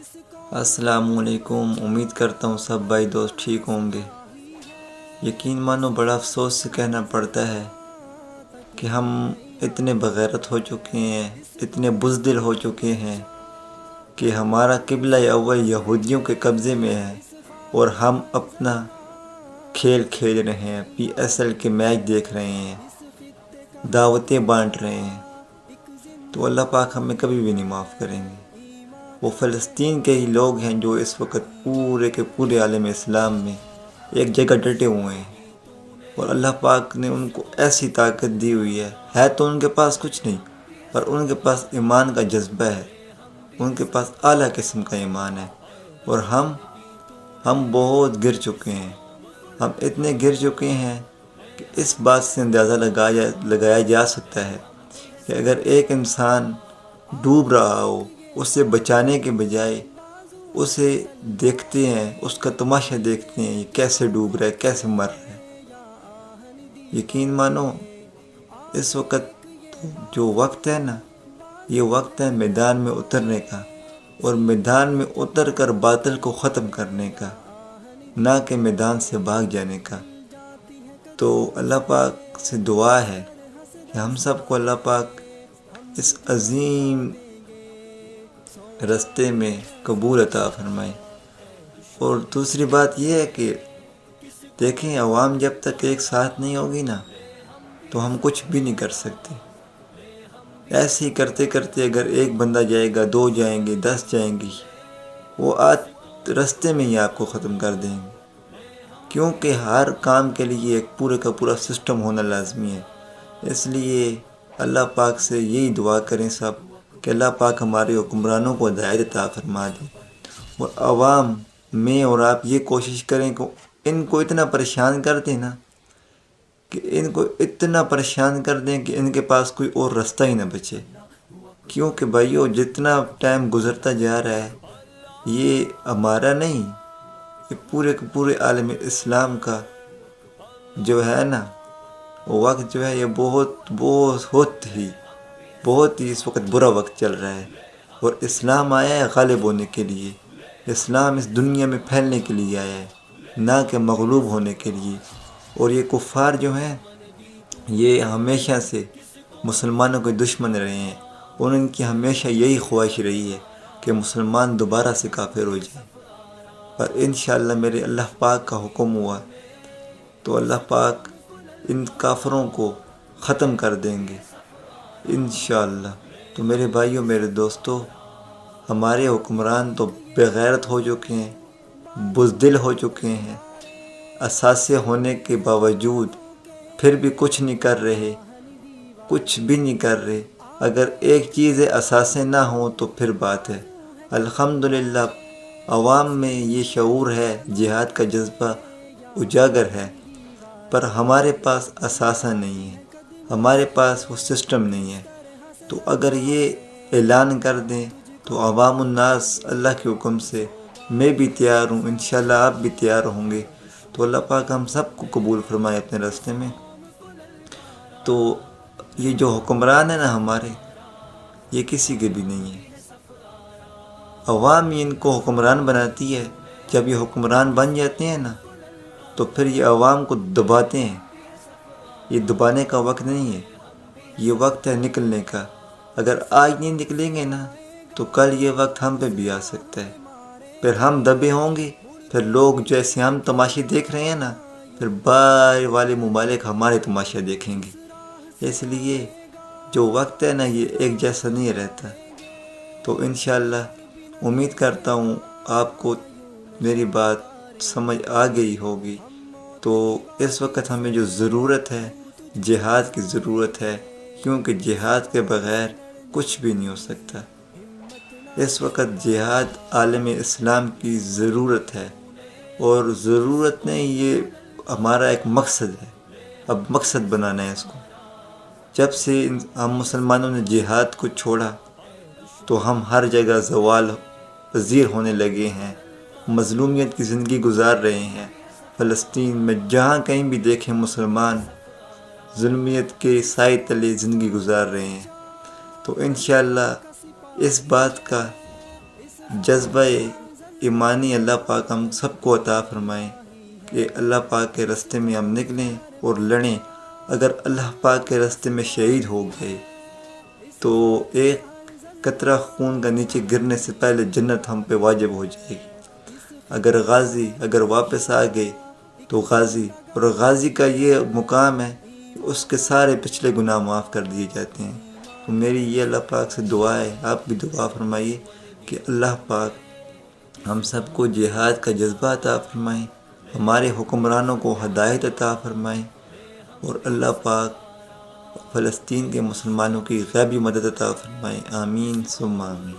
السلام علیکم۔ امید کرتا ہوں سب بھائی دوست ٹھیک ہوں گے۔ یقین مانو بڑا افسوس سے کہنا پڑتا ہے کہ ہم اتنے بغیرت ہو چکے ہیں، اتنے بزدل ہو چکے ہیں کہ ہمارا قبلہ اول یہودیوں کے قبضے میں ہے اور ہم اپنا کھیل کھیل رہے ہیں، PSL کے میچ دیکھ رہے ہیں، دعوتیں بانٹ رہے ہیں۔ تو اللہ پاک ہمیں کبھی بھی نہیں معاف کریں گے۔ وہ فلسطین کے ہی لوگ ہیں جو اس وقت پورے کے پورے عالم اسلام میں ایک جگہ ڈٹے ہوئے ہیں، اور اللہ پاک نے ان کو ایسی طاقت دی ہوئی ہے تو ان کے پاس کچھ نہیں، پر ان کے پاس ایمان کا جذبہ ہے، ان کے پاس اعلیٰ قسم کا ایمان ہے۔ اور ہم بہت گر چکے ہیں، ہم اتنے گر چکے ہیں کہ اس بات سے اندازہ لگایا جا سکتا ہے کہ اگر ایک انسان ڈوب رہا ہو، اسے بچانے کے بجائے اسے دیکھتے ہیں، اس کا تماشا دیکھتے ہیں، یہ کیسے ڈوب رہا ہے، کیسے مر رہا ہے۔ یقین مانو اس وقت جو وقت ہے نا، یہ وقت ہے میدان میں اترنے کا، اور میدان میں اتر کر باطل کو ختم کرنے کا، نہ کہ میدان سے بھاگ جانے کا۔ تو اللہ پاک سے دعا ہے کہ ہم سب کو اللہ پاک اس عظیم رستے میں قبول عطا فرمائے۔ اور دوسری بات یہ ہے کہ دیکھیں، عوام جب تک ایک ساتھ نہیں ہوگی نا تو ہم کچھ بھی نہیں کر سکتے۔ ایسے ہی کرتے کرتے اگر ایک بندہ جائے گا، 2 جائیں گے، 10 جائیں گی، وہ رستے میں ہی آپ کو ختم کر دیں گے، کیونکہ ہر کام کے لیے ایک پورے کا پورا سسٹم ہونا لازمی ہے۔ اس لیے اللہ پاک سے یہی دعا کریں سب کہ اللہ پاک ہمارے حکمرانوں کو ہدایت عطا فرما دے، اور عوام میں اور آپ یہ کوشش کریں کہ ان کو اتنا پریشان کر دیں نا، کہ ان کو اتنا پریشان کر دیں کہ ان کے پاس کوئی اور رستہ ہی نہ بچے۔ کیونکہ بھائیو، جتنا ٹائم گزرتا جا رہا ہے، یہ ہمارا نہیں، یہ پورے کے پورے عالم اسلام کا جو ہے نا وقت جو ہے، یہ بہت ہی اس وقت برا وقت چل رہا ہے۔ اور اسلام آیا ہے غالب ہونے کے لیے، اسلام اس دنیا میں پھیلنے کے لیے آیا ہے، نہ کہ مغلوب ہونے کے لیے۔ اور یہ کفار جو ہیں، یہ ہمیشہ سے مسلمانوں کے دشمن رہے ہیں، اور ان کی ہمیشہ یہی خواہش رہی ہے کہ مسلمان دوبارہ سے کافر ہو جائیں۔ پر انشاءاللہ میرے اللہ پاک کا حکم ہوا تو اللہ پاک ان کافروں کو ختم کر دیں گے انشاءاللہ۔ تو میرے بھائیوں، میرے دوستوں، ہمارے حکمران تو بغیرت ہو چکے ہیں، بزدل ہو چکے ہیں، اثاثے ہونے کے باوجود پھر بھی کچھ نہیں کر رہے، کچھ بھی نہیں کر رہے۔ اگر ایک چیز اثاثے نہ ہوں تو پھر بات ہے۔ الحمدللہ عوام میں یہ شعور ہے، جہاد کا جذبہ اجاگر ہے، پر ہمارے پاس اثاثہ نہیں ہے، ہمارے پاس وہ سسٹم نہیں ہے۔ تو اگر یہ اعلان کر دیں تو عوام الناس اللہ کے حکم سے، میں بھی تیار ہوں، انشاءاللہ آپ بھی تیار ہوں گے، تو اللہ پاک ہم سب کو قبول فرمائے اپنے راستے میں۔ تو یہ جو حکمران ہیں نا ہمارے، یہ کسی کے بھی نہیں ہیں، عوام ہی ان کو حکمران بناتی ہے۔ جب یہ حکمران بن جاتے ہیں نا تو پھر یہ عوام کو دباتے ہیں۔ یہ دبانے کا وقت نہیں ہے، یہ وقت ہے نکلنے کا۔ اگر آج نہیں نکلیں گے نا تو کل یہ وقت ہم پہ بھی آ سکتا ہے، پھر ہم دبے ہوں گے، پھر لوگ جیسے ہم تماشے دیکھ رہے ہیں نا، پھر باہر والے ممالک ہمارے تماشے دیکھیں گے۔ اس لیے جو وقت ہے نا، یہ ایک جیسا نہیں رہتا۔ تو انشاءاللہ امید کرتا ہوں آپ کو میری بات سمجھ آ گئی ہوگی۔ تو اس وقت ہمیں جو ضرورت ہے، جہاد کی ضرورت ہے، کیونکہ جہاد کے بغیر کچھ بھی نہیں ہو سکتا۔ اس وقت جہاد عالم اسلام کی ضرورت ہے، اور ضرورت نہیں، یہ ہمارا ایک مقصد ہے۔ اب مقصد بنانا ہے اس کو۔ جب سے ہم مسلمانوں نے جہاد کو چھوڑا تو ہم ہر جگہ زوال پذیر ہونے لگے ہیں، مظلومیت کی زندگی گزار رہے ہیں۔ فلسطین میں جہاں کہیں بھی دیکھیں مسلمان ظلمیت کے سائے تلے زندگی گزار رہے ہیں۔ تو انشاءاللہ اس بات کا جذبہ ایمانی اللہ پاک ہم سب کو عطا فرمائیں کہ اللہ پاک کے راستے میں ہم نکلیں اور لڑیں۔ اگر اللہ پاک کے راستے میں شہید ہو گئے تو ایک قطرہ خون کا نیچے گرنے سے پہلے جنت ہم پہ واجب ہو جائے گی۔ اگر غازی واپس آ گئے تو غازی، اور غازی کا یہ مقام ہے کہ اس کے سارے پچھلے گناہ معاف کر دیے جاتے ہیں۔ تو میری یہ اللہ پاک سے دعا ہے، آپ بھی دعا فرمائیے کہ اللہ پاک ہم سب کو جہاد کا جذبہ عطا فرمائیں، ہمارے حکمرانوں کو ہدایت عطا فرمائیں، اور اللہ پاک فلسطین کے مسلمانوں کی غیبی مدد عطا فرمائیں۔ آمین ثم آمین۔